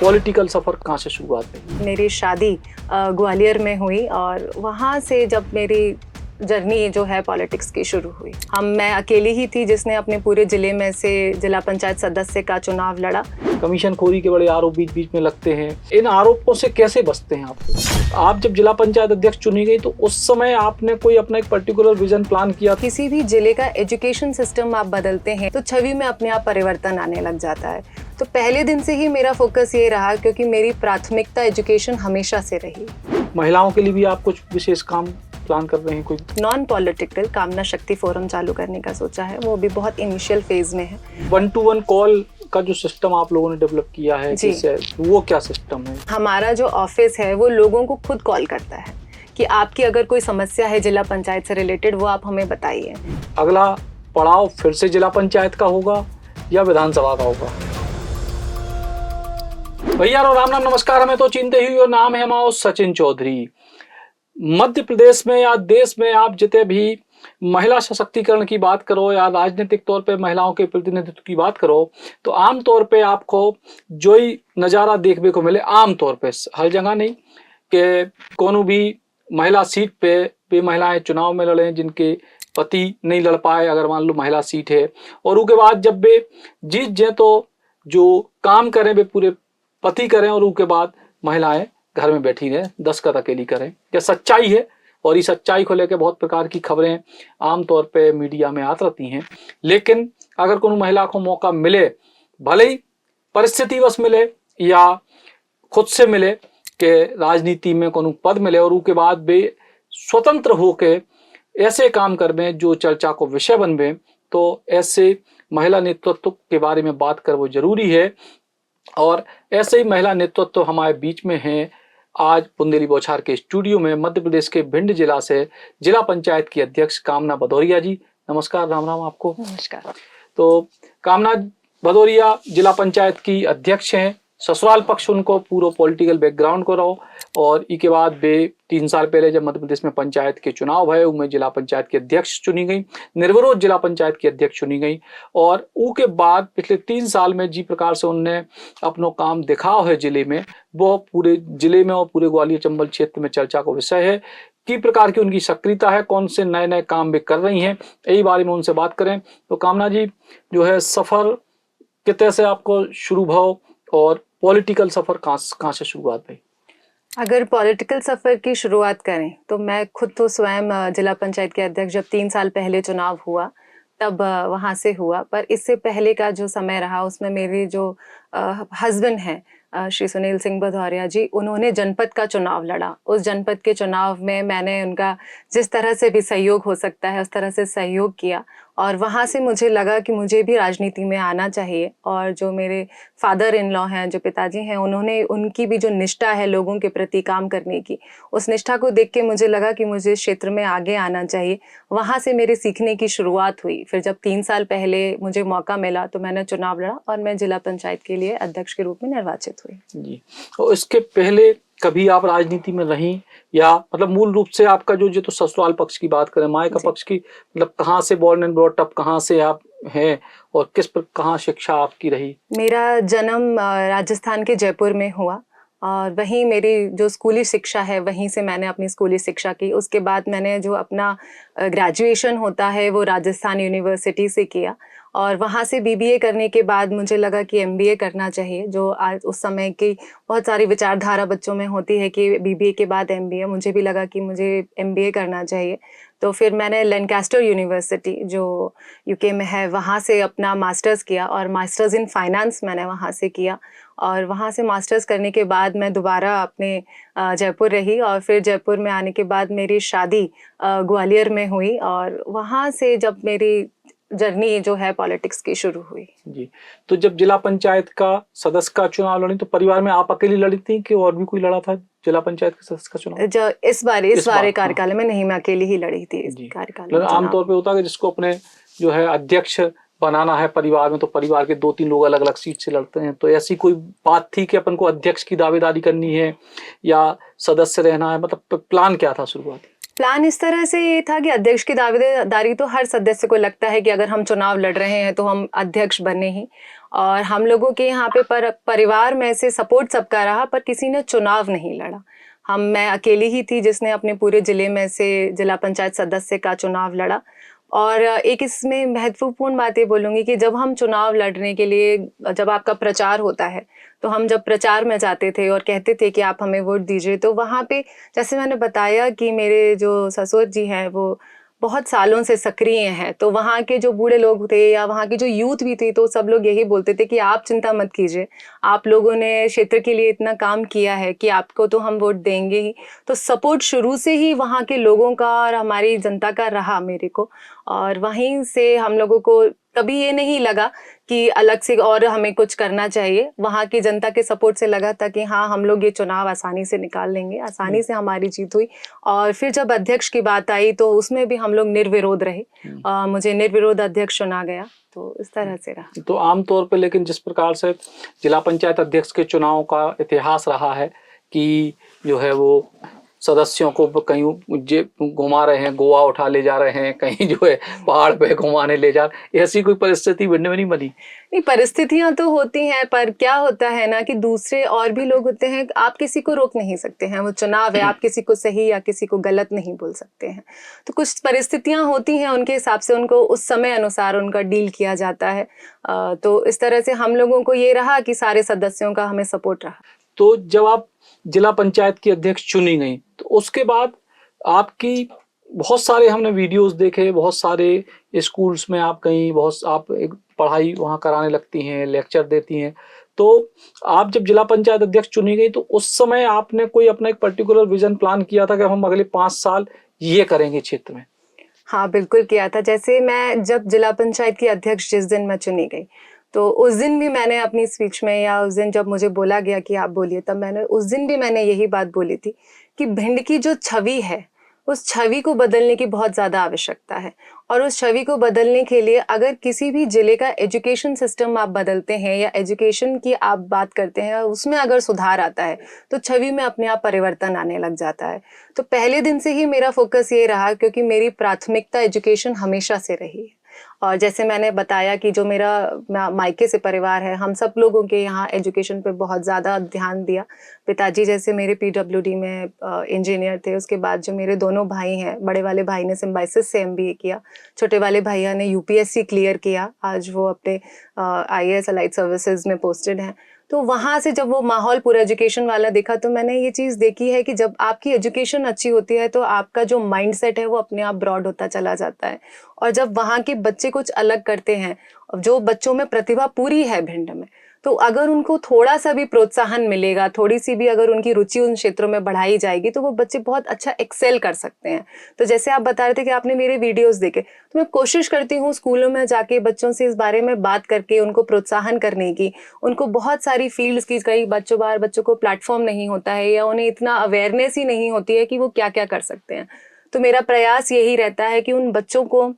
Political सफ़र कहाँ से शुरुआत हुई? मेरी शादी ग्वालियर में हुई और वहाँ से जब मेरी जर्नी जो है पॉलिटिक्स की शुरू हुई। मैं अकेली ही थी जिसने अपने पूरे ज़िले में से जिला पंचायत सदस्य का चुनाव लड़ा। कमीशन खोरी के बड़े आरोप बीच बीच में लगते हैं, इन आरोपों से कैसे बचते हैं आप जब जिला पंचायत अध्यक्ष चुनी गई तो उस समय आपने कोई अपना एक पर्टिकुलर विजन प्लान किया? किसी भी जिले का एजुकेशन सिस्टम आप बदलते हैं तो छवि में अपने आप परिवर्तन आने लग जाता है। तो पहले दिन से ही मेरा फोकस ये रहा, क्योंकि मेरी प्राथमिकता एजुकेशन हमेशा से रही। महिलाओं के लिए भी आप कुछ विशेष काम प्लान कर रहे हैं? कोई नॉन पॉलिटिकल कामना शक्ति फोरम चालू करने का सोचा है, वो भी बहुत इनिशियल फेज में है। 1-to-1 कॉल का जो सिस्टम आप लोगों ने डेवलप किया है, वो क्या सिस्टम है? हमारा जो ऑफिस है वो लोगों को खुद कॉल करता है कि आपकी अगर कोई समस्या है जिला पंचायत से रिलेटेड, वो आप हमें बताइए। अगला पड़ाव फिर से जिला पंचायत का होगा या विधानसभा का होगा? भैया राम नाम नमस्कार, हमें तो चिंते ही और नाम है हमारा सचिन चौधरी। मध्य प्रदेश में या देश में आप जितने भी महिला सशक्तिकरण की बात करो या राजनीतिक तौर पे महिलाओं के प्रतिनिधित्व की बात करो तो आम तौर पे आपको जो ही नज़ारा देखने को मिले, आम तौर पे हर जगह नहीं, कि कोनो भी महिला सीट पे भी महिलाएं चुनाव में लड़ें जिनके पति नहीं लड़ पाए, अगर मान लो महिला सीट है, और उसके बाद जब वे जीत जाए तो जो काम करें वे पूरे पति करें और उसके बाद महिलाएं घर में बैठी रहें, दस्तखत अकेली करें। यह सच्चाई है और इस सच्चाई को लेकर बहुत प्रकार की खबरें आमतौर पे मीडिया में आती रहती हैं। लेकिन अगर कोनो महिला को मौका मिले, भले ही परिस्थितिवश मिले या खुद से मिले, कि राजनीति में कोनो पद मिले और उसके बाद वे स्वतंत्र होके ऐसे काम करवें जो चर्चा को विषय बनवे, तो ऐसे महिला नेतृत्व के बारे में बात कर वो जरूरी है। और ऐसे ही महिला नेतृत्व हमारे बीच में हैं आज बुंदेली बौछार के स्टूडियो में मध्य प्रदेश के भिंड जिला से जिला पंचायत की अध्यक्ष कामना भदौरिया जी। नमस्कार, राम राम आपको। नमस्कार। तो कामना भदौरिया जिला पंचायत की अध्यक्ष हैं, ससुराल पक्ष उनको पूरा पॉलिटिकल बैकग्राउंड को रहो, और इसके बाद वे 3 साल पहले जब मध्य प्रदेश में पंचायत के चुनाव भये उनमें जिला पंचायत की अध्यक्ष चुनी गई, निर्विरोध जिला पंचायत की अध्यक्ष चुनी गई, और उसके बाद पिछले 3 साल में जी प्रकार से उनने अपनो काम दिखाओ है जिले में, वो पूरे जिले में और पूरे ग्वालियर चंबल क्षेत्र में चर्चा का विषय है। की प्रकार की उनकी सक्रियता है, कौन से नए नए काम वे कर रही हैं, यही बारे में उनसे बात करें। तो कामना जी, जो है सफर कितने से आपको शुरू भाव और पॉलिटिकल सफर कहाँ से शुरुआत हुई? अगर पॉलिटिकल सफ़र की शुरुआत करें तो मैं खुद तो स्वयं जिला पंचायत के अध्यक्ष जब 3 साल पहले चुनाव हुआ तब वहाँ से हुआ, पर इससे पहले का जो समय रहा उसमें मेरे जो हस्बैंड हैं श्री सुनील सिंह भदौरिया जी, उन्होंने जनपद का चुनाव लड़ा। उस जनपद के चुनाव में मैंने उनका जिस तरह से भी सहयोग हो सकता है उस तरह से सहयोग किया, और वहाँ से मुझे लगा कि मुझे भी राजनीति में आना चाहिए। और जो मेरे फादर इन लॉ हैं, जो पिताजी हैं, उन्होंने उनकी भी जो निष्ठा है लोगों के प्रति काम करने की, उस निष्ठा को देख के मुझे लगा कि मुझे इस क्षेत्र में आगे आना चाहिए। वहाँ से मेरे सीखने की शुरुआत हुई। फिर जब 3 साल पहले मुझे मौका मिला तो मैंने चुनाव लड़ा और मैं जिला पंचायत के लिए अध्यक्ष के रूप में निर्वाचित हुई जी। और इसके पहले कभी आप राजनीति में रहीं, या मतलब मूल रूप से आपका जो तो ससुराल पक्ष की बात करें, माय का पक्ष की, मतलब कहाँ से बॉर्न एंड ब्रॉट अप, कहाँ से आप हैं और किस पर कहाँ शिक्षा आपकी रही? मेरा जन्म राजस्थान के जयपुर में हुआ और वहीं मेरी जो स्कूली शिक्षा है वहीं से मैंने अपनी स्कूली शिक्षा की। उसके बाद मैंने जो अपना ग्रेजुएशन होता है वो राजस्थान यूनिवर्सिटी से किया, और वहाँ से बीबीए करने के बाद मुझे लगा कि एमबीए करना चाहिए। जो आज उस समय की बहुत सारी विचारधारा बच्चों में होती है कि बीबीए के बाद एमबीए, मुझे भी लगा कि मुझे एमबीए करना चाहिए। तो फिर मैंने लैनकास्टर यूनिवर्सिटी जो यूके में है वहाँ से अपना मास्टर्स किया, और मास्टर्स इन फाइनेंस मैंने वहाँ से किया। और वहाँ से मास्टर्स करने के बाद मैं दोबारा अपने जयपुर रही, और फिर जयपुर में आने के बाद मेरी शादी ग्वालियर में हुई, और वहाँ से जब मेरी जर्नी जो है पॉलिटिक्स की शुरू हुई। जी। तो जब जिला पंचायत का सदस्य का चुनाव लड़ी तो परिवार में आप अकेली लड़ी थी कि और भी कोई लड़ा था जिला पंचायत के सदस्य का चुनाव? जो इस बार कार्यकाल में नहीं, मैं अकेली ही लड़ी थी इस कार्यकाल में। आमतौर पे होता है कि जिसको अपने जो है अध्यक्ष बनाना है परिवार में, तो परिवार के 2-3 लोग अलग अलग सीट से लड़ते हैं। तो ऐसी कोई बात थी कि अपन को अध्यक्ष की दावेदारी करनी है या सदस्य रहना है, मतलब प्लान क्या था शुरुआत? प्लान इस तरह से ये था कि अध्यक्ष की दावेदारी तो हर सदस्य को लगता है कि अगर हम चुनाव लड़ रहे हैं तो हम अध्यक्ष बने ही, और हम लोगों के यहाँ पे परिवार में से सपोर्ट सबका रहा, पर किसी ने चुनाव नहीं लड़ा। मैं अकेली ही थी जिसने अपने पूरे जिले में से जिला पंचायत सदस्य का चुनाव लड़ा। और एक इसमें महत्वपूर्ण बात ये बोलूँगी कि जब हम चुनाव लड़ने के लिए, जब आपका प्रचार होता है, तो हम जब प्रचार में जाते थे और कहते थे कि आप हमें वोट दीजिए, तो वहाँ पे जैसे मैंने बताया कि मेरे जो ससुर जी हैं वो बहुत सालों से सक्रिय हैं, तो वहाँ के जो बूढ़े लोग थे या वहाँ की जो यूथ भी थी, तो सब लोग यही बोलते थे कि आप चिंता मत कीजिए, आप लोगों ने क्षेत्र के लिए इतना काम किया है कि आपको तो हम वोट देंगे ही। तो सपोर्ट शुरू से ही वहाँ के लोगों का और हमारी जनता का रहा मेरे को, और वहीं से हम लोगों को कभी ये नहीं लगा कि अलग से और हमें कुछ करना चाहिए। वहाँ की जनता के सपोर्ट से लगा था कि हाँ, हम लोग ये चुनाव आसानी से निकाल लेंगे, आसानी से हमारी जीत हुई। और फिर जब अध्यक्ष की बात आई तो उसमें भी हम लोग निर्विरोध रहे, मुझे निर्विरोध अध्यक्ष चुना गया, तो इस तरह से रहा। तो आमतौर पर लेकिन जिस प्रकार से जिला पंचायत अध्यक्ष के चुनाव का इतिहास रहा है कि जो है वो सदस्यों को कहीं घुमा रहे हैं, गोवा उठा ले जा रहे हैं, कहीं जो है पहाड़ पे घुमाने ले जा रहे हैं, ऐसी कोई परिस्थिति भिंड में नहीं बनी? नहीं, परिस्थितियां तो होती हैं, पर क्या होता है ना कि दूसरे और भी लोग होते हैं, आप किसी को रोक नहीं सकते हैं, वो चुनाव है, आप किसी को सही या किसी को गलत नहीं बोल सकते हैं। तो कुछ परिस्थितियां होती हैं, उनके हिसाब से उनको उस समय अनुसार उनका डील किया जाता है। तो इस तरह से हम लोगों को ये रहा कि सारे सदस्यों का हमें सपोर्ट रहा। तो जब आप जिला पंचायत की अध्यक्ष चुनी गई, तो उसके बाद आपकी बहुत सारे हमने वीडियोस देखे, बहुत सारे स्कूल्स में आप गई, आप एक पढ़ाई वहाँ कराने लगती हैं, लेक्चर देती हैं। तो आप जब जिला पंचायत अध्यक्ष चुनी गई, तो उस समय आपने कोई अपना एक पर्टिकुलर विजन प्लान किया था कि हम अगले 5 साल ये करेंगे क्षेत्र में? हाँ, बिल्कुल किया था। जैसे मैं जब जिला पंचायत की अध्यक्ष जिस दिन मैं चुनी गई, तो उस दिन भी मैंने अपनी स्पीच में, या उस दिन जब मुझे बोला गया कि आप बोलिए, तब उस दिन भी मैंने यही बात बोली थी कि भिंड की जो छवि है, उस छवि को बदलने की बहुत ज़्यादा आवश्यकता है। और उस छवि को बदलने के लिए अगर किसी भी जिले का एजुकेशन सिस्टम आप बदलते हैं या एजुकेशन की आप बात करते हैं, उसमें अगर सुधार आता है, तो छवि में अपने आप परिवर्तन आने लग जाता है। तो पहले दिन से ही मेरा फोकस ये रहा, क्योंकि मेरी प्राथमिकता एजुकेशन हमेशा से रही है। और जैसे मैंने बताया कि जो मेरा मायके से परिवार है, हम सब लोगों के यहाँ एजुकेशन पे बहुत ज़्यादा ध्यान दिया। पिताजी जैसे मेरे पीडब्ल्यूडी में इंजीनियर थे, उसके बाद जो मेरे दोनों भाई हैं, बड़े वाले भाई ने सिम्बाइसिस से MBA किया, छोटे वाले भैया ने UPSC क्लियर किया, आज वो अपने IAS अलाइड सर्विसेज में पोस्टेड हैं। तो वहाँ से जब वो माहौल पूरा एजुकेशन वाला देखा, तो मैंने ये चीज़ देखी है कि जब आपकी एजुकेशन अच्छी होती है, तो आपका जो माइंडसेट है वो अपने आप ब्रॉड होता चला जाता है। और जब वहाँ के बच्चे कुछ अलग करते हैं, जो बच्चों में प्रतिभा पूरी है भिंड में, तो अगर उनको थोड़ा सा भी प्रोत्साहन मिलेगा, थोड़ी सी भी अगर उनकी रुचि उन क्षेत्रों में बढ़ाई जाएगी, तो वो बच्चे बहुत अच्छा एक्सेल कर सकते हैं। तो जैसे आप बता रहे थे कि आपने मेरे वीडियोस देखे, तो मैं कोशिश करती हूँ स्कूलों में जाके बच्चों से इस बारे में बात करके उनको प्रोत्साहन करने की। उनको बहुत सारी फील्ड्स की, कई बच्चों को प्लेटफॉर्म नहीं होता है, या उन्हें इतना अवेयरनेस ही नहीं होती है कि वो क्या क्या कर सकते हैं। तो मेरा प्रयास यही रहता है कि उन बच्चों को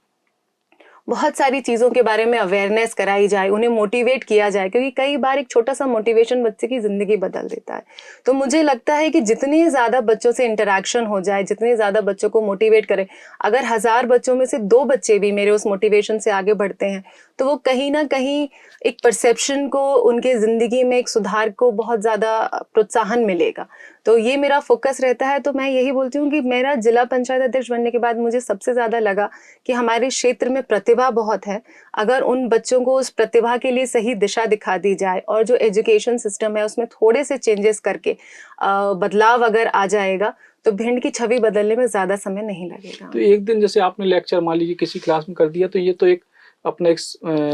बहुत सारी चीज़ों के बारे में अवेयरनेस कराई जाए, उन्हें मोटिवेट किया जाए, क्योंकि कई बार एक छोटा सा मोटिवेशन बच्चे की ज़िंदगी बदल देता है। तो मुझे लगता है कि जितने ज़्यादा बच्चों से इंटरेक्शन हो जाए, जितने ज़्यादा बच्चों को मोटिवेट करें, अगर 1000 बच्चों में से 2 बच्चे भी मेरे उस मोटिवेशन से आगे बढ़ते हैं, तो वो कहीं ना कहीं एक परसेप्शन को, उनके ज़िंदगी में एक सुधार को बहुत ज़्यादा प्रोत्साहन मिलेगा। तो ये मेरा फोकस रहता है। तो मैं यही बोलती हूँ कि मेरा जिला पंचायत अध्यक्ष बनने के बाद मुझे सबसे ज़्यादा लगा कि हमारे क्षेत्र में प्रतिभा बहुत है। अगर उन बच्चों को उस प्रतिभा के लिए सही दिशा दिखा दी जाए, और जो एजुकेशन सिस्टम है उसमें थोड़े से चेंजेस करके बदलाव अगर आ जाएगा, तो भिंड की छवि बदलने में ज़्यादा समय नहीं लगेगा। तो एक दिन जैसे आपने लेक्चर मान लीजिए किसी क्लास में कर दिया, तो ये तो एक अपना एक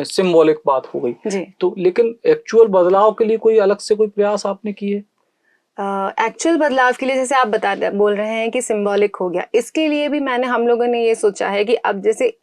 सिंबॉलिक बात हो गई जी। तो लेकिन एक्चुअल बदलाव के लिए कोई अलग से कोई प्रयास आपने किए? एक्चुअल बदलाव के लिए जैसे आप बोल रहे हैं कि सिंबॉलिक हो गया, इसके लिए भी हम लोगों ने ये सोचा है कि अब जैसे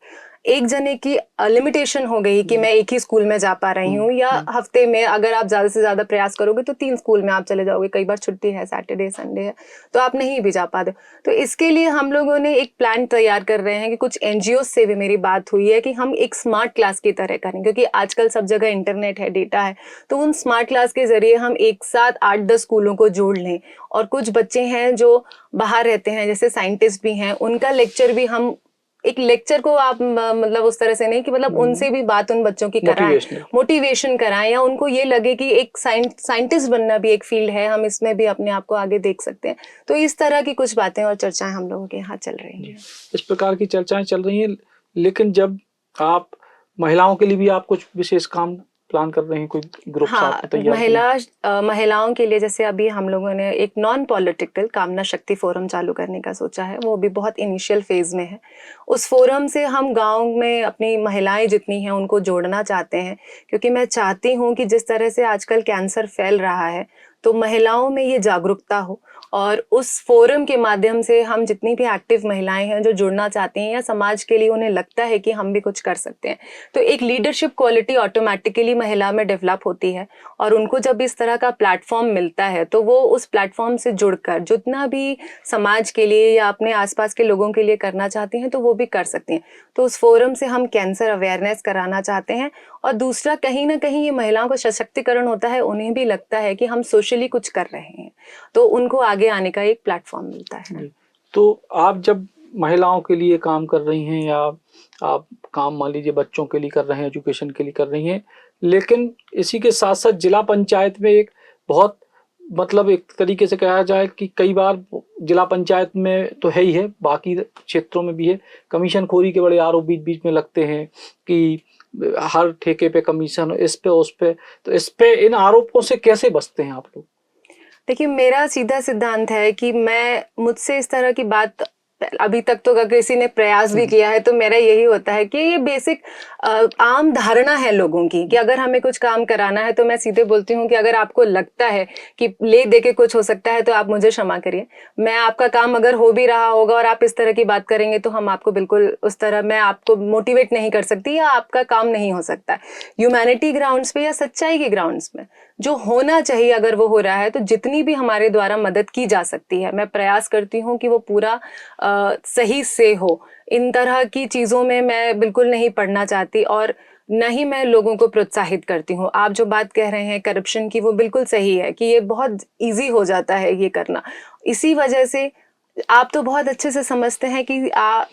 एक जने की लिमिटेशन हो गई कि मैं एक ही स्कूल में जा पा रही हूँ, या हफ्ते में अगर आप ज़्यादा से ज़्यादा प्रयास करोगे तो 3 स्कूल में आप चले जाओगे, कई बार छुट्टी है, सैटरडे संडे है, तो आप नहीं भी जा पाते। तो इसके लिए हम लोगों ने एक प्लान तैयार कर रहे हैं कि कुछ NGO से भी मेरी बात हुई है कि हम एक स्मार्ट क्लास की तरह करें, क्योंकि आजकल सब जगह इंटरनेट है, डेटा है, तो उन स्मार्ट क्लास के जरिए हम एक साथ 8-10 स्कूलों को जोड़ लें। और कुछ बच्चे हैं जो बाहर रहते हैं, जैसे साइंटिस्ट भी हैं, उनका लेक्चर भी हम एक लेक्चर को आप मतलब उस तरह से नहीं कि मतलब उनसे भी बात उन बच्चों की कराएं, मोटिवेशन कराएं, या उनको ये लगे कि एक साइंटिस्ट बनना भी एक फील्ड है, हम इसमें भी अपने आप को आगे देख सकते हैं। तो इस तरह की कुछ बातें और चर्चाएं हम लोगों के यहाँ चल रही हैं। इस प्रकार की चर्चाएं चल रही हैं। लेकिन जब आप महिलाओं के लिए भी आप कुछ विशेष काम प्लान कर रहे हैं, कोई ग्रुप हाँ, महिलाओं के लिए जैसे अभी हम लोगों ने एक नॉन पॉलिटिकल कामना शक्ति फोरम चालू करने का सोचा है। वो भी बहुत इनिशियल फेज में है। उस फोरम से हम गांव में अपनी महिलाएं जितनी हैं उनको जोड़ना चाहते हैं, क्योंकि मैं चाहती हूं कि जिस तरह से आजकल कैंसर फैल रहा है तो महिलाओं में ये जागरूकता हो, और उस फोरम के माध्यम से हम जितनी भी एक्टिव महिलाएं हैं जो जुड़ना चाहती हैं या समाज के लिए उन्हें लगता है कि हम भी कुछ कर सकते हैं, तो एक लीडरशिप क्वालिटी ऑटोमेटिकली महिला में डेवलप होती है। और उनको जब इस तरह का प्लेटफॉर्म मिलता है तो वो उस प्लेटफॉर्म से जुड़कर जितना भी समाज के लिए या अपने आसपास के लोगों के लिए करना चाहती हैं तो वो भी कर सकती हैं। तो उस फोरम से हम कैंसर अवेयरनेस कराना चाहते हैं। और दूसरा, कहीं ना कहीं ये महिलाओं का सशक्तिकरण होता है, उन्हें भी लगता है कि हम सोशली कुछ कर रहे हैं, तो उनको आगे आने का एक प्लेटफॉर्म मिलता है। तो आप जब महिलाओं के लिए काम कर रही हैं, या आप काम मान लीजिए बच्चों के लिए कर रहे हैं, एजुकेशन के लिए कर रही हैं, लेकिन इसी के साथ साथ जिला पंचायत में एक बहुत मतलब एक तरीके से कहा जाए कि कई बार जिला पंचायत में तो है ही है, बाकी क्षेत्रों में भी है, कमीशन खोरी के बड़े आरोप बीच बीच में लगते हैं कि हर ठेके पे कमीशन, इस पे उस पे। तो इस पे इन आरोपों से कैसे बचते हैं आप लोग? देखिए, मेरा सीधा सिद्धांत है कि मुझसे इस तरह की बात अभी तक तो अगर किसी ने प्रयास भी किया है तो मेरा यही होता है कि ये बेसिक आम धारणा है लोगों की कि अगर हमें कुछ काम कराना है तो मैं सीधे बोलती हूँ कि अगर आपको लगता है कि ले दे के कुछ हो सकता है तो आप मुझे क्षमा करिए, मैं आपका काम अगर हो भी रहा होगा और आप इस तरह की बात करेंगे तो हम आपको बिल्कुल उस तरह, मैं आपको मोटिवेट नहीं कर सकती या आपका काम नहीं हो सकता। ह्यूमैनिटी ग्राउंड्स पे या सच्चाई के ग्राउंड्स में जो होना चाहिए अगर वो हो रहा है तो जितनी भी हमारे द्वारा मदद की जा सकती है मैं प्रयास करती हूँ कि वो पूरा सही से हो। इन तरह की चीज़ों में मैं बिल्कुल नहीं पढ़ना चाहती और न ही मैं लोगों को प्रोत्साहित करती हूँ। आप जो बात कह रहे हैं करप्शन की, वो बिल्कुल सही है कि ये बहुत इजी हो जाता है ये करना। इसी वजह से आप तो बहुत अच्छे से समझते हैं कि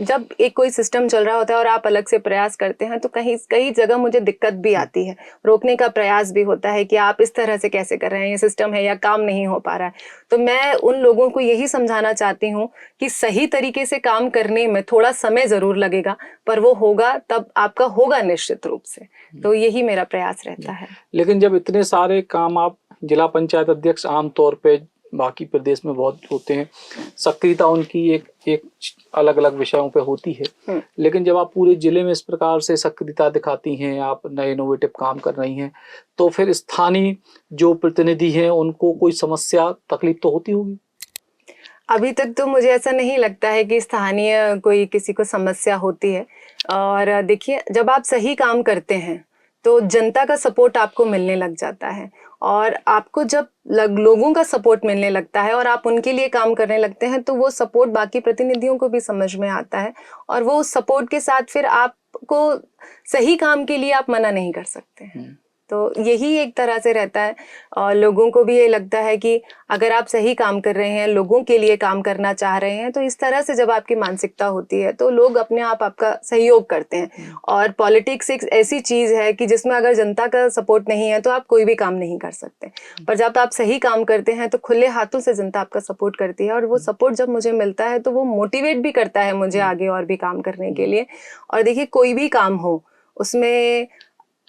जब एक कोई सिस्टम चल रहा होता है और आप अलग से प्रयास करते हैं तो कई जगह मुझे दिक्कत भी आती है, रोकने का प्रयास भी होता है कि आप इस तरह से कैसे कर रहे हैं, ये सिस्टम है या काम नहीं हो पा रहा है। तो मैं उन लोगों को यही समझाना चाहती हूँ कि सही तरीके से काम करने में थोड़ा समय जरूर लगेगा, पर वो होगा तब आपका होगा निश्चित रूप से। तो यही मेरा प्रयास रहता है। लेकिन जब इतने सारे काम आप जिला पंचायत अध्यक्ष आमतौर पे बाकी प्रदेश में बहुत होते हैं, सक्रियता उनकी एक अलग अलग विषयों पे होती है, लेकिन जब आप पूरे जिले में इस प्रकार से सक्रियता दिखाती हैं, आप नए इनोवेटिव काम कर रही हैं, तो फिर स्थानीय जो प्रतिनिधि हैं उनको कोई समस्या तकलीफ तो होती होगी? अभी तक तो मुझे ऐसा नहीं लगता है कि स्थानीय कोई किसी को समस्या होती है। और देखिए, जब आप सही काम करते हैं तो जनता का सपोर्ट आपको मिलने लग जाता है, और आपको जब लोगों का सपोर्ट मिलने लगता है और आप उनके लिए काम करने लगते हैं तो वो सपोर्ट बाकी प्रतिनिधियों को भी समझ में आता है, और वो उस सपोर्ट के साथ फिर आपको सही काम के लिए आप मना नहीं कर सकते हैं। तो यही एक तरह से रहता है, और लोगों को भी ये लगता है कि अगर आप सही काम कर रहे हैं, लोगों के लिए काम करना चाह रहे हैं, तो इस तरह से जब आपकी मानसिकता होती है तो लोग अपने आप आपका सहयोग करते हैं। और पॉलिटिक्स एक ऐसी चीज़ है कि जिसमें अगर जनता का सपोर्ट नहीं है तो आप कोई भी काम नहीं कर सकते, पर जब आप सही काम करते हैं तो खुले हाथों से जनता आपका सपोर्ट करती है, और वो सपोर्ट जब मुझे मिलता है तो वो मोटिवेट भी करता है मुझे आगे और भी काम करने के लिए। और देखिए, कोई भी काम हो उसमें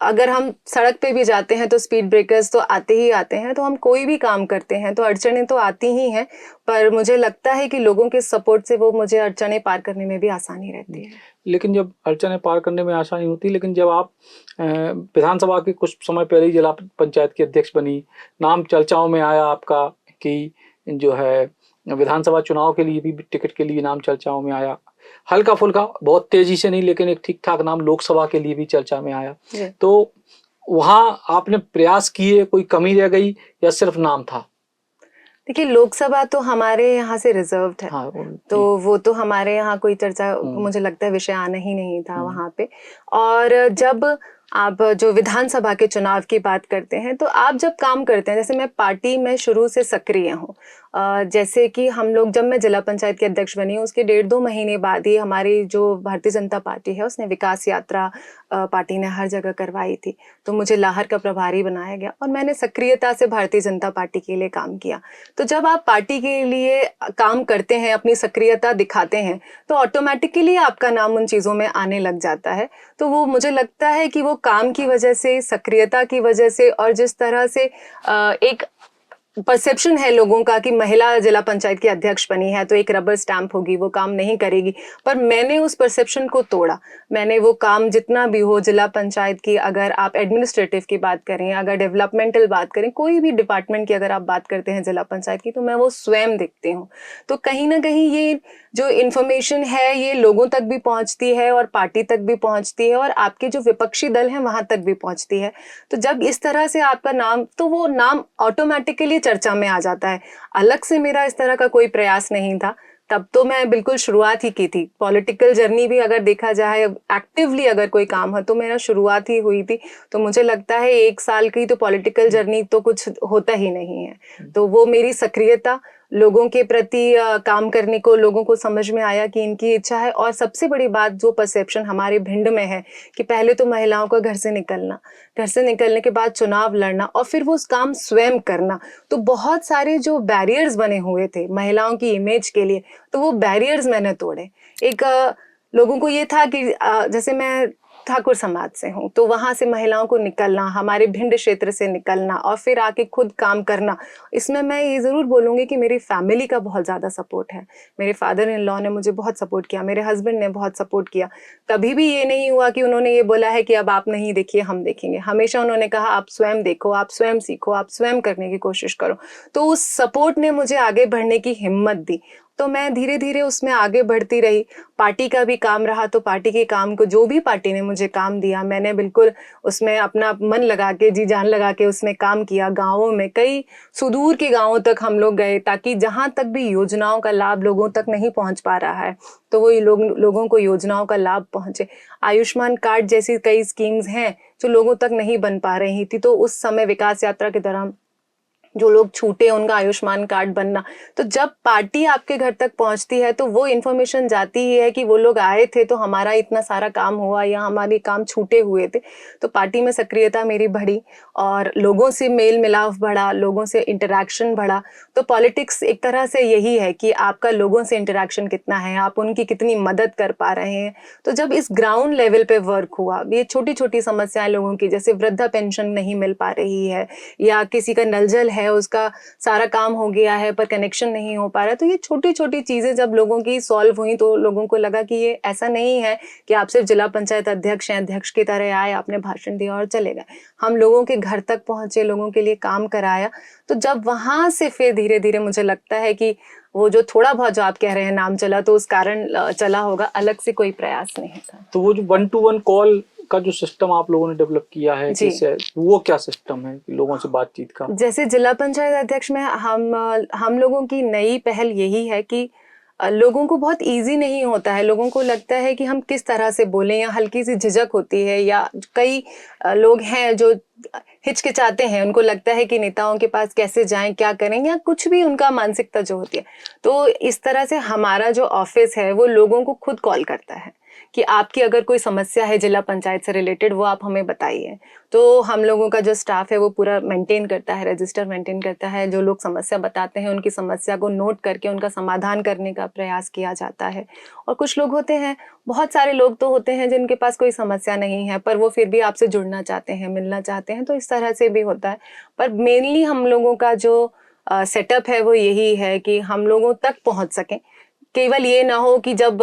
अगर हम सड़क पे भी जाते हैं तो स्पीड ब्रेकर्स तो आते ही आते हैं, तो हम कोई भी काम करते हैं तो अड़चनें तो आती ही हैं, पर मुझे लगता है कि लोगों के सपोर्ट से वो मुझे अड़चनें पार करने में भी आसानी रहती है। लेकिन जब अड़चनें पार करने में आसानी होती है, लेकिन जब आप विधानसभा के कुछ समय पहले ही जिला पंचायत की अध्यक्ष बनी, नाम चर्चाओं में आया आपका कि जो है विधानसभा चुनाव के लिए भी टिकट के लिए नाम चर्चाओं में आया, हल्का फुल्का, बहुत तेजी से नहीं, लेकिन एक ठीक ठाक नाम लोकसभा के लिए भी चर्चा में आया। तो वहां आपने प्रयास किए, कोई कमी रह गई या सिर्फ नाम था? देखिए, लोकसभा तो हमारे यहाँ से रिजर्व्ड है। हाँ, तो वो तो हमारे यहाँ कोई चर्चा मुझे लगता है विषय आना ही नहीं था वहाँ पे। और जब आप जो विधानसभा के चुनाव की बात करते हैं, तो आप जब काम करते हैं, जैसे मैं पार्टी में शुरू से सक्रिय हूँ। जैसे कि हम लोग, जब मैं जिला पंचायत की अध्यक्ष बनी हूँ, उसके 1.5-2 महीने बाद ही हमारी जो भारतीय जनता पार्टी है उसने विकास यात्रा पार्टी ने हर जगह करवाई थी। तो मुझे लाहर का प्रभारी बनाया गया और मैंने सक्रियता से भारतीय जनता पार्टी के लिए काम किया। तो जब आप पार्टी के लिए काम करते हैं, अपनी सक्रियता दिखाते हैं, तो ऑटोमेटिकली आपका नाम उन चीज़ों में आने लग जाता है। तो वो मुझे लगता है कि वो काम की वजह से, सक्रियता की वजह से, और जिस तरह से एक परसेप्शन है लोगों का कि महिला जिला पंचायत की अध्यक्ष बनी है तो एक रबर स्टैंप होगी, वो काम नहीं करेगी, पर मैंने उस परसेप्शन को तोड़ा। मैंने वो काम जितना भी हो जिला पंचायत की, अगर आप एडमिनिस्ट्रेटिव की बात करें, अगर डेवलपमेंटल बात करें, कोई भी डिपार्टमेंट की अगर आप बात करते हैं जिला पंचायत की, तो मैं वो स्वयं देखती हूँ। तो कहीं ना कहीं ये जो इन्फॉर्मेशन है ये लोगों तक भी पहुंचती है और पार्टी तक भी पहुंचती है और आपके जो विपक्षी दल हैं वहां तक भी पहुंचती है। तो जब इस तरह से आपका नाम, तो वो नाम ऑटोमेटिकली चर्चा में आ जाता है। अलग से मेरा इस तरह का कोई प्रयास नहीं था। तब तो मैं बिल्कुल शुरुआत ही की थी। पॉलिटिकल जर्नी भी अगर देखा जाए, एक्टिवली अगर कोई काम है तो मेरा शुरुआत ही हुई थी। तो मुझे लगता है 1 साल की तो पॉलिटिकल जर्नी तो कुछ होता ही नहीं है। तो वो मेरी सक्रियता, लोगों के प्रति काम करने को, लोगों को समझ में आया कि इनकी इच्छा है। और सबसे बड़ी बात, जो परसेप्शन हमारे भिंड में है कि पहले तो महिलाओं का घर से निकलना, घर से निकलने के बाद चुनाव लड़ना और फिर वो काम स्वयं करना, तो बहुत सारे जो बैरियर्स बने हुए थे महिलाओं की इमेज के लिए, तो वो बैरियर्स मैंने तोड़े। एक लोगों को ये था कि जैसे मैं ठाकुर समाज से हूँ, तो वहां से महिलाओं को निकलना, हमारे भिंड क्षेत्र से निकलना और फिर आके खुद काम करना, इसमें मैं ये ज़रूर बोलूँगी कि मेरी फैमिली का बहुत ज़्यादा सपोर्ट है। मेरे फादर इन लॉ ने मुझे बहुत सपोर्ट किया, मेरे हस्बैंड ने बहुत सपोर्ट किया। कभी भी ये नहीं हुआ कि उन्होंने ये बोला है कि अब आप नहीं देखिए हम देखेंगे। हमेशा उन्होंने कहा आप स्वयं देखो, आप स्वयं सीखो, आप स्वयं करने की कोशिश करो। तो उस सपोर्ट ने मुझे आगे बढ़ने की हिम्मत दी। तो मैं धीरे धीरे उसमें आगे बढ़ती रही। पार्टी का भी काम रहा तो पार्टी के काम को, जो भी पार्टी ने मुझे काम दिया, मैंने बिल्कुल उसमें अपना मन लगा के, जी जान लगा के उसमें काम किया। गाँवों में, कई सुदूर के गाँवों तक हम लोग गए, ताकि जहाँ तक भी योजनाओं का लाभ लोगों तक नहीं पहुँच पा रहा है तो वो लोगों को योजनाओं का लाभ पहुँचे। आयुष्मान कार्ड जैसी कई स्कीम्स हैं जो लोगों तक नहीं बन पा रही थी, तो उस समय विकास यात्रा के दौरान जो लोग छूटे उनका आयुष्मान कार्ड बनना। तो जब पार्टी आपके घर तक पहुंचती है तो वो इन्फॉर्मेशन जाती ही है कि वो लोग आए थे तो हमारा इतना सारा काम हुआ या हमारे काम छूटे हुए थे। तो पार्टी में सक्रियता मेरी बढ़ी और लोगों से मेल मिलाप बढ़ा, लोगों से इंटरेक्शन बढ़ा। तो पॉलिटिक्स एक तरह से यही है कि आपका लोगों से इंटरेक्शन कितना है, आप उनकी कितनी मदद कर पा रहे हैं। तो जब इस ग्राउंड लेवल पे वर्क हुआ, ये छोटी छोटी समस्याएं लोगों की, जैसे वृद्धा पेंशन नहीं मिल पा रही है या किसी का नल जल है उसका सारा काम हो गया है पर कनेक्शन नहीं हो पा रहा, तो ये छोटी छोटी चीजें जब लोगों की सॉल्व हुई तो लोगों को लगा कि ये ऐसा नहीं है कि आप सिर्फ जिला पंचायत अध्यक्ष हैं, अध्यक्ष की तरह आए, आपने भाषण दिया और चले गए। हम लोगों के घर तक पहुंचे, लोगों के लिए काम कराया। तो जब वहां से फिर धीरे धीरे मुझे लगता है कि वो जो थोड़ा बहुत जो आप कह रहे हैं नाम चला, तो उस कारण चला होगा, अलग से कोई प्रयास नहीं था। तो वो जो 1-to-1 कॉल का जो सिस्टम आप लोगों ने डेवलप किया है, कैसे, वो क्या सिस्टम है लोगों से बातचीत का? जैसे जिला पंचायत अध्यक्ष में हम लोगों की नई पहल यही है कि लोगों को बहुत इजी नहीं होता है, लोगों को लगता है कि हम किस तरह से बोलें, या हल्की सी झिझक होती है, या कई लोग हैं जो हिचकिचाते हैं, उनको लगता है कि नेताओं के पास कैसे जाएं, क्या करें, या कुछ भी उनका मानसिकता जो होती है। तो इस तरह से हमारा जो ऑफिस है वो लोगों को खुद कॉल करता है कि आपकी अगर कोई समस्या है जिला पंचायत से रिलेटेड, वो आप हमें बताइए। तो हम लोगों का जो स्टाफ है वो पूरा मेंटेन करता है, रजिस्टर मेंटेन करता है। जो लोग समस्या बताते हैं उनकी समस्या को नोट करके उनका समाधान करने का प्रयास किया जाता है। और कुछ लोग होते हैं, बहुत सारे लोग तो होते हैं जिनके पास कोई समस्या नहीं है पर वो फिर भी आपसे जुड़ना चाहते हैं, मिलना चाहते हैं, तो इस तरह से भी होता है। पर मेनली हम लोगों का जो सेटअप है वो यही है कि हम लोगों तक पहुंच सकें। केवल ये ना हो कि जब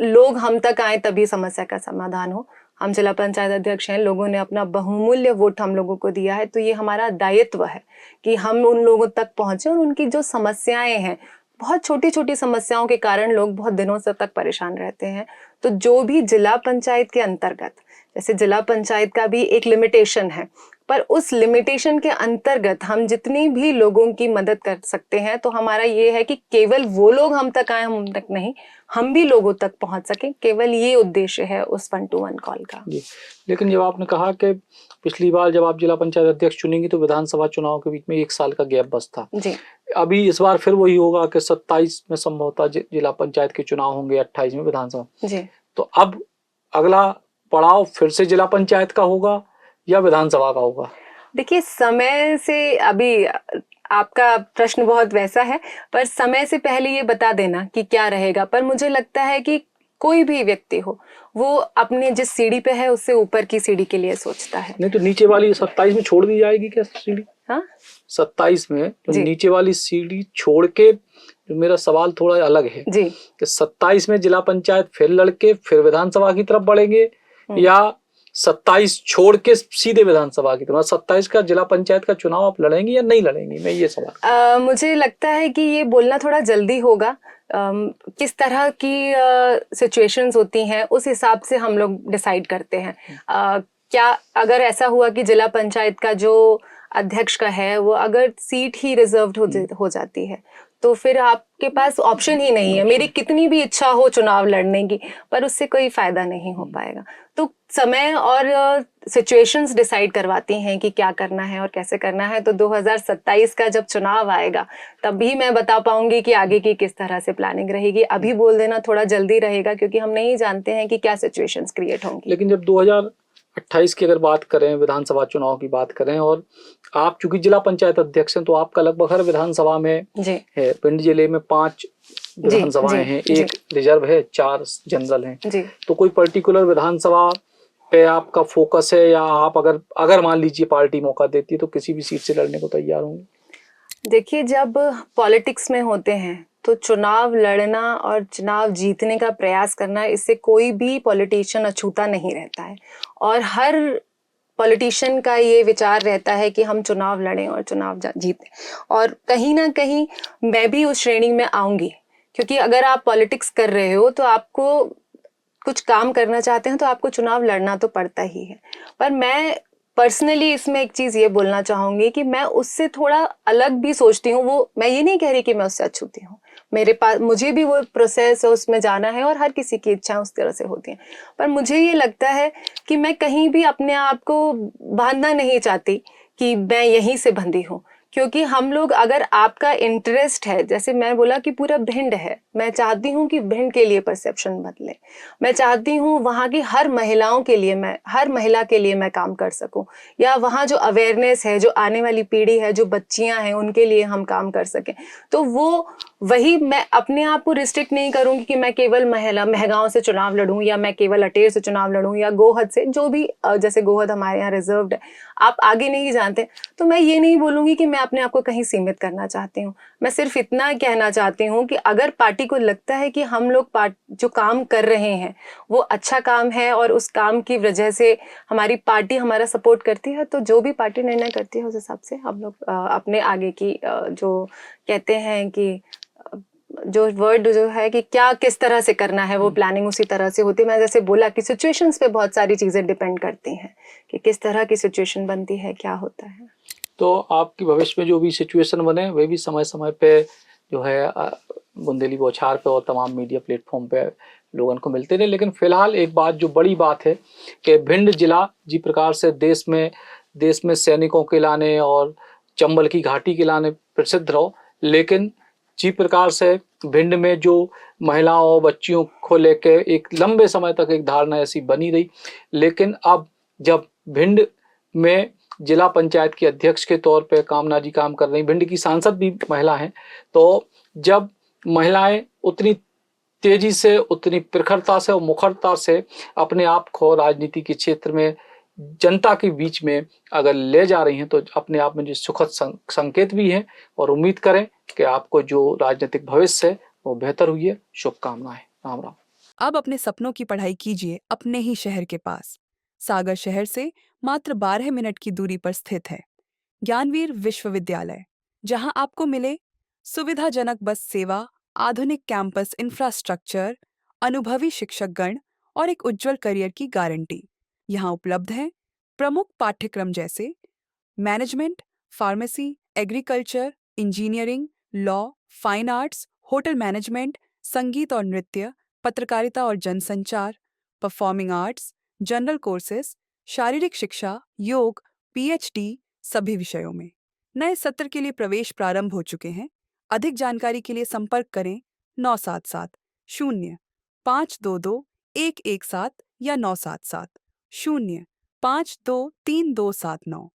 लोग हम तक आए तभी समस्या का समाधान हो। हम जिला पंचायत अध्यक्ष हैं, लोगों ने अपना बहुमूल्य वोट हम लोगों को दिया है, तो ये हमारा दायित्व है कि हम उन लोगों तक पहुंचे और उनकी जो समस्याएं हैं, बहुत छोटी छोटी समस्याओं के कारण लोग बहुत दिनों से तक परेशान रहते हैं। तो जो भी जिला पंचायत के अंतर्गत, जैसे जिला पंचायत का भी एक लिमिटेशन है, पर उस लिमिटेशन के अंतर्गत हम जितनी भी लोगों की मदद कर सकते हैं, तो हमारा ये है कि केवल वो लोग हम तक आए, हम तक नहीं, हम भी लोगों तक पहुंच सकें। केवल ये उद्देश्य है उस 1-to-1 कॉल का। जी, लेकिन जब आपने कहा कि पिछली बार जब आप जिला पंचायत अध्यक्ष चुनेंगी तो विधानसभा चुनाव के बीच में 1 साल का गैप बस था। जी अभी इस बार फिर वही होगा कि 27 में संभवतः जिला पंचायत के चुनाव होंगे, 28 में विधानसभा। जी। तो अब अगला पड़ाव फिर से जिला पंचायत का होगा या विधानसभा का होगा? देखिए, समय से अभी आपका प्रश्न बहुत वैसा है, पर समय से पहले ये बता देना कि क्या रहेगा। पर मुझे लगता है कि कोई भी व्यक्ति हो, वो अपने जिस सीढ़ी पे है उससे ऊपर की सीढ़ी के लिए सोचता है। नहीं तो नीचे वाली 27 में छोड़ दी जाएगी क्या सीढ़ी? हाँ, 27 में तो जी। नीचे वाली सीढ़ी छोड़ के, जो मेरा सवाल थोड़ा अलग है जी। कि 27 में जिला पंचायत फिर लड़के फिर विधानसभा की तरफ बढ़ेंगे या 27 छोड़ के सीधे विधानसभा की तरफ? 27 का जिला पंचायत का चुनाव आप लड़ेंगी या नहीं लड़ेंगी, मैं ये सवाल। मुझे लगता है कि ये बोलना थोड़ा जल्दी होगा। किस तरह की सिचुएशंस होती हैं उस हिसाब से हम लोग डिसाइड करते हैं। क्या अगर ऐसा हुआ कि जिला पंचायत का जो अध्यक्ष का है वो अगर सीट ही रिजर्व्ड हो जाती है, तो फिर आपके पास ऑप्शन ही नहीं है। मेरी कितनी भी इच्छा हो चुनाव लड़ने की, पर उससे कोई फायदा नहीं हो पाएगा। तो समय और सिचुएशंस डिसाइड करवाती हैं कि क्या करना है और कैसे करना है। तो 2027 का जब चुनाव आएगा तभी मैं बता पाऊंगी कि आगे की किस तरह से प्लानिंग रहेगी। अभी बोल देना थोड़ा जल्दी रहेगा क्योंकि हम नहीं जानते हैं कि क्या सिचुएशंस क्रिएट होंगी। लेकिन जब 2028 की अगर बात करें, विधानसभा चुनाव की बात करें, और आप चूंकि जिला पंचायत अध्यक्ष हैं तो आपका लगभग हर विधानसभा में जी है। पिंड जिले में 5 विधानसभाएं हैं, एक रिजर्व है, 4 जनरल हैं। जी। तो कोई पर्टिकुलर विधानसभा पे आपका फोकस है या आप अगर मान लीजिए पार्टी मौका देती है तो किसी भी सीट से लड़ने को तैयार होंगे? देखिए, जब पॉलिटिक्स में होते हैं तो चुनाव लड़ना और चुनाव जीतने का प्रयास करना, इससे कोई भी पॉलिटिशियन अछूता नहीं रहता है। और हर पॉलिटिशियन का ये विचार रहता है कि हम चुनाव लड़ें और चुनाव जीतें। और कहीं ना कहीं मैं भी उस श्रेणी में आऊंगी, क्योंकि अगर आप पॉलिटिक्स कर रहे हो तो आपको कुछ काम करना चाहते हैं तो आपको चुनाव लड़ना तो पड़ता ही है। पर मैं पर्सनली इसमें एक चीज ये बोलना चाहूंगी कि मैं उससे थोड़ा अलग भी सोचती हूँ। वो मैं ये नहीं कह रही कि मैं उससे अछूती हूँ, मेरे पास मुझे भी वो प्रोसेस है, उसमें जाना है, और हर किसी की इच्छा उस तरह से होती है। पर मुझे ये लगता है कि मैं कहीं भी अपने आप को बांधना नहीं चाहती कि मैं यहीं से बंधी हूँ। क्योंकि हम लोग, अगर आपका इंटरेस्ट है, जैसे मैं बोला कि पूरा भिंड है, मैं चाहती हूँ कि भिंड के लिए परसेप्शन बदले। मैं चाहती हूँ वहाँ की हर महिलाओं के लिए, मैं हर महिला के लिए मैं काम कर सकूं, या वहाँ जो अवेयरनेस है, जो आने वाली पीढ़ी है, जो बच्चियां हैं, उनके लिए हम काम कर सकें। तो वो वही, मैं अपने आप को रिस्ट्रिक्ट नहीं करूंगी कि मैं केवल महगांव से चुनाव लड़ूं, या मैं केवल अटेर से चुनाव लड़ूं, या गोहद से, जो भी, जैसे गोहद हमारे यहाँ रिजर्व्ड है, आप आगे नहीं जानते। तो मैं ये नहीं बोलूंगी कि मैं अपने आप को कहीं सीमित करना चाहती हूँ। मैं सिर्फ इतना कहना चाहती हूँ कि अगर पार्टी को लगता है कि हम लोग जो काम कर रहे हैं वो अच्छा काम है और उस काम की वजह से हमारी पार्टी हमारा सपोर्ट करती है, तो जो भी पार्टी निर्णय करती है उस हिसाब से हम लोग अपने आगे की जो कहते हैं कि जो वर्ड जो है कि क्या किस तरह से करना है, वो प्लानिंग उसी तरह से होती है। मैं जैसे बोला कि सिचुएशंस पे बहुत सारी चीजें डिपेंड करती हैं कि किस तरह की सिचुएशन बनती है, क्या होता है। तो आपकी भविष्य में जो भी सिचुएशन बने वे भी समय समय पे जो है बुंदेली बौछार पे और तमाम मीडिया प्लेटफॉर्म पे लोगों को मिलते रहे। लेकिन फिलहाल एक बात जो बड़ी बात है कि भिंड जिला जिस प्रकार से देश में सैनिकों के लाने और चंबल की घाटी के लाने प्रसिद्ध रहो, लेकिन जिस प्रकार से भिंड में जो महिलाओं और बच्चियों को लेके एक लंबे समय तक एक धारणा ऐसी बनी रही, लेकिन अब जब भिंड में जिला पंचायत की अध्यक्ष के तौर पे कामना जी काम कर रही, भिंड की सांसद भी महिला हैं, तो जब महिलाएं उतनी तेजी से, उतनी प्रखरता से और मुखरता से अपने आप को राजनीति के क्षेत्र में जनता के बीच में अगर ले जा रही हैं, तो अपने आप में जो सुखद संकेत भी है, और उम्मीद करें कि आपको जो राजनीतिक भविष्य है वो बेहतर हुई है। शुभकामनाएं। राम राम। अब अपने सपनों की पढ़ाई कीजिए अपने ही शहर के पास। सागर शहर से मात्र 12 मिनट की दूरी पर स्थित है ज्ञानवीर विश्वविद्यालय, जहां आपको मिले सुविधाजनक बस सेवा, आधुनिक कैंपस इंफ्रास्ट्रक्चर, अनुभवी शिक्षकगण और एक उज्जवल करियर की गारंटी। यहाँ उपलब्ध है प्रमुख पाठ्यक्रम जैसे management, pharmacy, agriculture, engineering, law, fine arts, hotel management, संगीत और नृत्य, पत्रकारिता और जनसंचार, परफॉर्मिंग आर्ट्स, जनरल कोर्सेज, शारीरिक शिक्षा, योग, पीएचडी सभी विषयों में। नए सत्र के लिए प्रवेश प्रारंभ हो चुके हैं। अधिक जानकारी के लिए संपर्क करें 977-0522-117 या 977-0523-279।